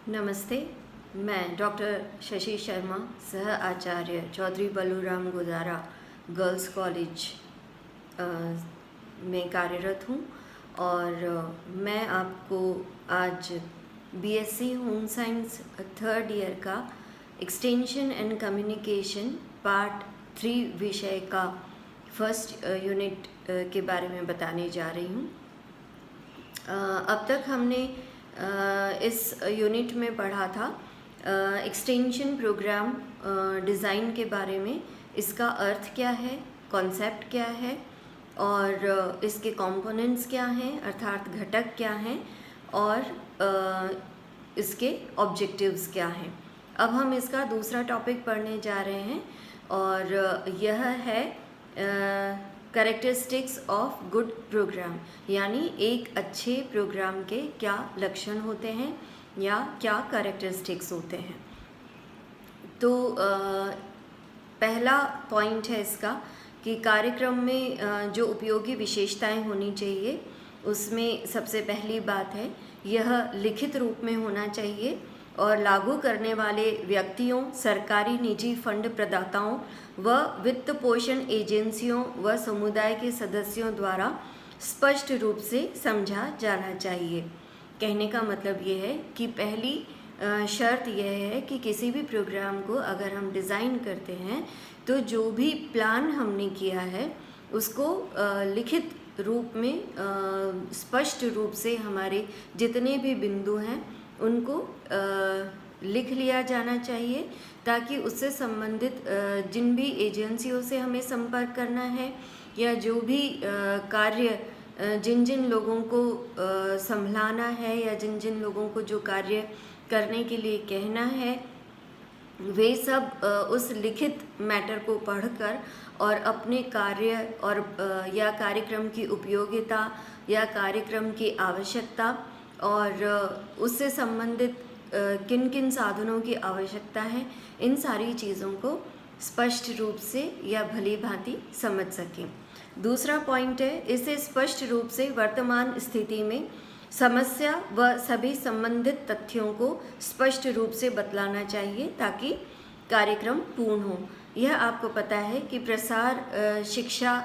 नमस्ते। मैं डॉक्टर शशि शर्मा, सह आचार्य चौधरी बलूराम गोदारा गर्ल्स कॉलेज में कार्यरत हूँ और मैं आपको आज BSc home science third year का एक्सटेंशन एंड कम्युनिकेशन पार्ट 3 विषय का फर्स्ट यूनिट के बारे में बताने जा रही हूँ। अब तक हमने इस यूनिट में पढ़ा था एक्सटेंशन प्रोग्राम डिज़ाइन के बारे में। इसका अर्थ क्या है, कॉन्सेप्ट क्या है और इसके कंपोनेंट्स क्या हैं, अर्थात घटक क्या हैं और इसके ऑब्जेक्टिव्स क्या हैं। अब हम इसका दूसरा टॉपिक पढ़ने जा रहे हैं और यह है कैरेक्टरिस्टिक्स ऑफ गुड प्रोग्राम, यानी एक अच्छे प्रोग्राम के क्या लक्षण होते हैं या क्या कैरेक्टरिस्टिक्स होते हैं। तो पहला पॉइंट है इसका कि कार्यक्रम में जो उपयोगी विशेषताएं होनी चाहिए, उसमें सबसे पहली बात है यह लिखित रूप में होना चाहिए और लागू करने वाले व्यक्तियों, सरकारी निजी फंड प्रदाताओं व वित्त पोषण एजेंसियों व समुदाय के सदस्यों द्वारा स्पष्ट रूप से समझा जाना चाहिए। कहने का मतलब ये है कि पहली शर्त यह है कि किसी भी प्रोग्राम को अगर हम डिज़ाइन करते हैं तो जो भी प्लान हमने किया है उसको लिखित रूप में स्पष्ट रूप से हमारे जितने भी बिंदु हैं उनको लिख लिया जाना चाहिए, ताकि उससे संबंधित जिन भी एजेंसियों से हमें संपर्क करना है या जो भी कार्य जिन जिन लोगों को संभलाना है या जिन जिन लोगों को जो कार्य करने के लिए कहना है, वे सब उस लिखित मैटर को पढ़कर और अपने कार्य और या कार्यक्रम की उपयोगिता या कार्यक्रम की आवश्यकता और उससे संबंधित किन किन साधनों की आवश्यकता है, इन सारी चीज़ों को स्पष्ट रूप से या भली भांति समझ सकें। दूसरा पॉइंट है, इसे स्पष्ट रूप से वर्तमान स्थिति में समस्या व सभी संबंधित तथ्यों को स्पष्ट रूप से बतलाना चाहिए ताकि कार्यक्रम पूर्ण हो। यह आपको पता है कि प्रसार शिक्षा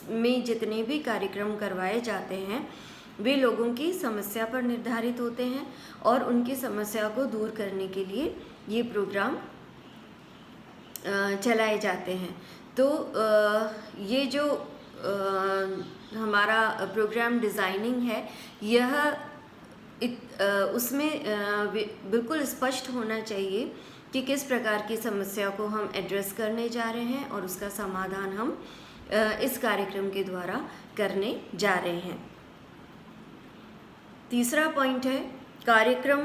में जितने भी कार्यक्रम करवाए जाते हैं वे लोगों की समस्या पर निर्धारित होते हैं और उनकी समस्या को दूर करने के लिए ये प्रोग्राम चलाए जाते हैं। तो ये जो हमारा प्रोग्राम डिज़ाइनिंग है, यह उसमें बिल्कुल स्पष्ट होना चाहिए कि किस प्रकार की समस्या को हम एड्रेस करने जा रहे हैं और उसका समाधान हम इस कार्यक्रम के द्वारा करने जा रहे हैं। तीसरा पॉइंट है, कार्यक्रम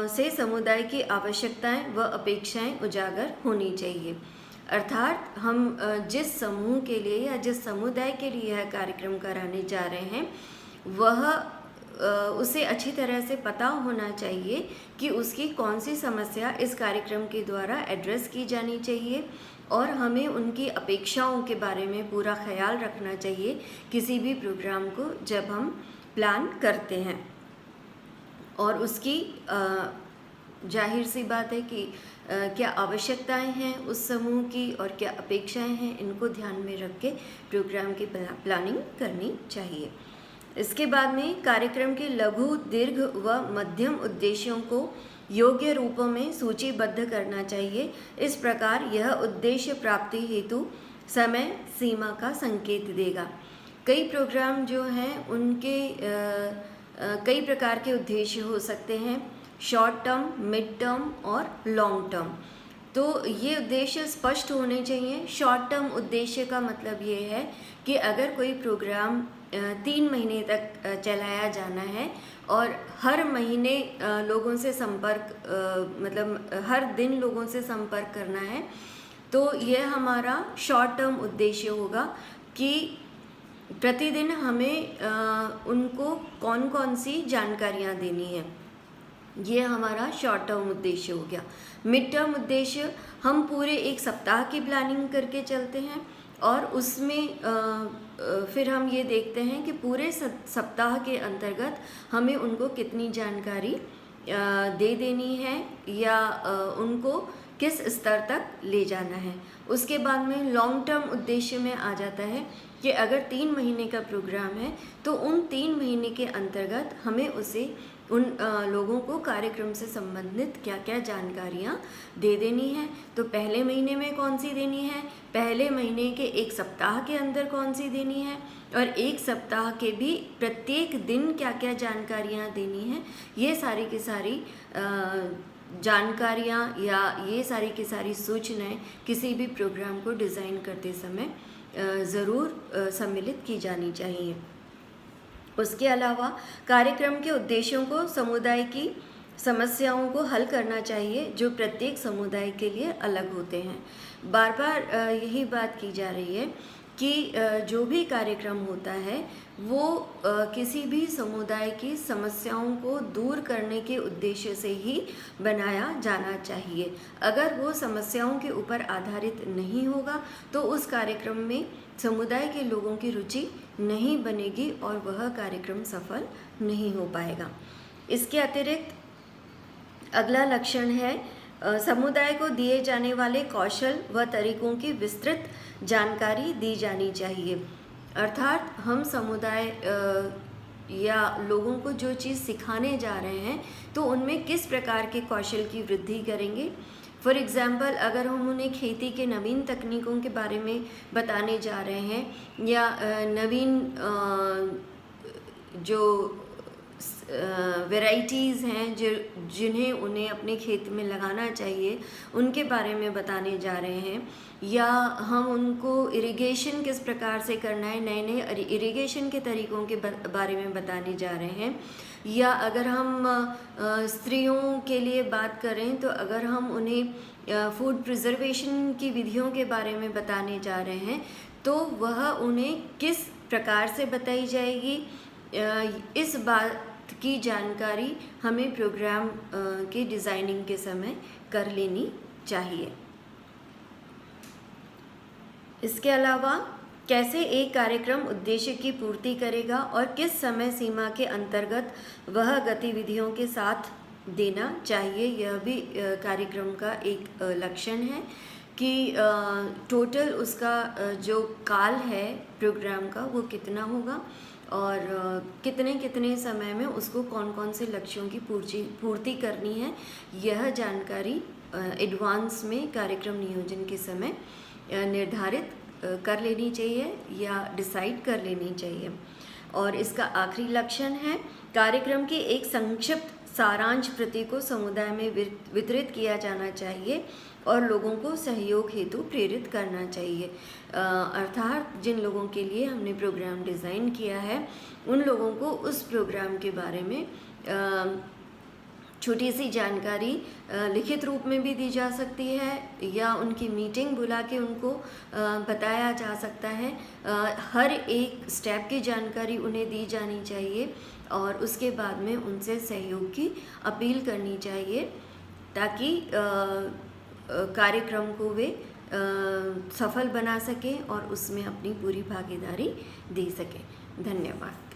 से समुदाय की आवश्यकताएं व अपेक्षाएं उजागर होनी चाहिए। अर्थात हम जिस समूह के लिए या जिस समुदाय के लिए यह कार्यक्रम कराने जा रहे हैं वह उसे अच्छी तरह से पता होना चाहिए कि उसकी कौन सी समस्या इस कार्यक्रम के द्वारा एड्रेस की जानी चाहिए और हमें उनकी अपेक्षाओं के बारे में पूरा ख्याल रखना चाहिए किसी भी प्रोग्राम को जब हम प्लान करते हैं। और उसकी जाहिर सी बात है कि क्या आवश्यकताएं हैं उस समूह की और क्या अपेक्षाएं हैं, इनको ध्यान में रख के प्रोग्राम की प्लानिंग करनी चाहिए। इसके बाद में कार्यक्रम के लघु, दीर्घ व मध्यम उद्देश्यों को योग्य रूपों में सूचीबद्ध करना चाहिए। इस प्रकार यह उद्देश्य प्राप्ति हेतु समय सीमा का संकेत देगा। कई प्रोग्राम जो हैं उनके कई प्रकार के उद्देश्य हो सकते हैं, शॉर्ट टर्म, मिड टर्म और लॉन्ग टर्म। तो ये उद्देश्य स्पष्ट होने चाहिए। शॉर्ट टर्म उद्देश्य का मतलब ये है कि अगर कोई प्रोग्राम 3 महीने तक चलाया जाना है और हर महीने लोगों से संपर्क मतलब हर दिन लोगों से संपर्क करना है, तो यह हमारा शॉर्ट टर्म उद्देश्य होगा कि प्रतिदिन हमें उनको कौन कौन सी जानकारियाँ देनी है। ये हमारा शॉर्ट टर्म उद्देश्य हो गया। मिड टर्म उद्देश्य, हम पूरे एक सप्ताह की प्लानिंग करके चलते हैं और उसमें फिर हम ये देखते हैं कि पूरे सप्ताह के अंतर्गत हमें उनको कितनी जानकारी दे देनी है या उनको किस स्तर तक ले जाना है। उसके बाद में लॉन्ग टर्म उद्देश्य में आ जाता है कि अगर 3 महीने का प्रोग्राम है तो उन 3 महीने के अंतर्गत हमें उसे उन लोगों को कार्यक्रम से संबंधित क्या क्या जानकारियाँ दे देनी है। तो पहले महीने में कौन सी देनी है, पहले महीने के 1 सप्ताह के अंदर कौन सी देनी है, और 1 सप्ताह के भी प्रत्येक दिन क्या क्या जानकारियाँ देनी है। ये सारी की सारी जानकारियाँ या ये सारी की सारी सूचनाएं किसी भी प्रोग्राम को डिज़ाइन करते समय ज़रूर सम्मिलित की जानी चाहिए। उसके अलावा कार्यक्रम के उद्देश्यों को समुदाय की समस्याओं को हल करना चाहिए जो प्रत्येक समुदाय के लिए अलग होते हैं। बार बार यही बात की जा रही है कि जो भी कार्यक्रम होता है वो किसी भी समुदाय की समस्याओं को दूर करने के उद्देश्य से ही बनाया जाना चाहिए। अगर वो समस्याओं के ऊपर आधारित नहीं होगा तो उस कार्यक्रम में समुदाय के लोगों की रुचि नहीं बनेगी और वह कार्यक्रम सफल नहीं हो पाएगा। इसके अतिरिक्त अगला लक्षण है समुदाय को दिए जाने वाले कौशल व तरीकों की विस्तृत जानकारी दी जानी चाहिए। अर्थात हम समुदाय या लोगों को जो चीज़ सिखाने जा रहे हैं तो उनमें किस प्रकार के कौशल की वृद्धि करेंगे। फॉर एग्ज़ाम्पल अगर हम उन्हें खेती के नवीन तकनीकों के बारे में बताने जा रहे हैं या नवीन जो वैराइटीज़ हैं जिन्हें उन्हें अपने खेत में लगाना चाहिए उनके बारे में बताने जा रहे हैं, या हम उनको इरिगेशन किस प्रकार से करना है, नए नए इरिगेशन के तरीक़ों के बारे में बताने जा रहे हैं, या अगर हम स्त्रियों के लिए बात करें तो अगर हम उन्हें फूड प्रिजर्वेशन की विधियों के बारे में बताने जा रहे हैं तो वह उन्हें किस प्रकार से बताई जाएगी, इस बात की जानकारी हमें प्रोग्राम के डिज़ाइनिंग के समय कर लेनी चाहिए। इसके अलावा कैसे एक कार्यक्रम उद्देश्य की पूर्ति करेगा और किस समय सीमा के अंतर्गत वह गतिविधियों के साथ देना चाहिए, यह भी कार्यक्रम का एक लक्षण है कि टोटल उसका जो काल है प्रोग्राम का वो कितना होगा और कितने कितने समय में उसको कौन कौन से लक्ष्यों की पूर्ति करनी है। यह जानकारी एडवांस में कार्यक्रम नियोजन के समय निर्धारित कर लेनी चाहिए या डिसाइड कर लेनी चाहिए। और इसका आखिरी लक्षण है कार्यक्रम की एक संक्षिप्त सारांश प्रति को समुदाय में वितरित किया जाना चाहिए और लोगों को सहयोग हेतु प्रेरित करना चाहिए। अर्थात जिन लोगों के लिए हमने प्रोग्राम डिज़ाइन किया है उन लोगों को उस प्रोग्राम के बारे में छोटी सी जानकारी लिखित रूप में भी दी जा सकती है या उनकी मीटिंग बुला के उनको बताया जा सकता है। हर एक स्टेप की जानकारी उन्हें दी जानी चाहिए और उसके बाद में उनसे सहयोग की अपील करनी चाहिए ताकि कार्यक्रम को वे सफल बना सकें और उसमें अपनी पूरी भागीदारी दे सकें। धन्यवाद।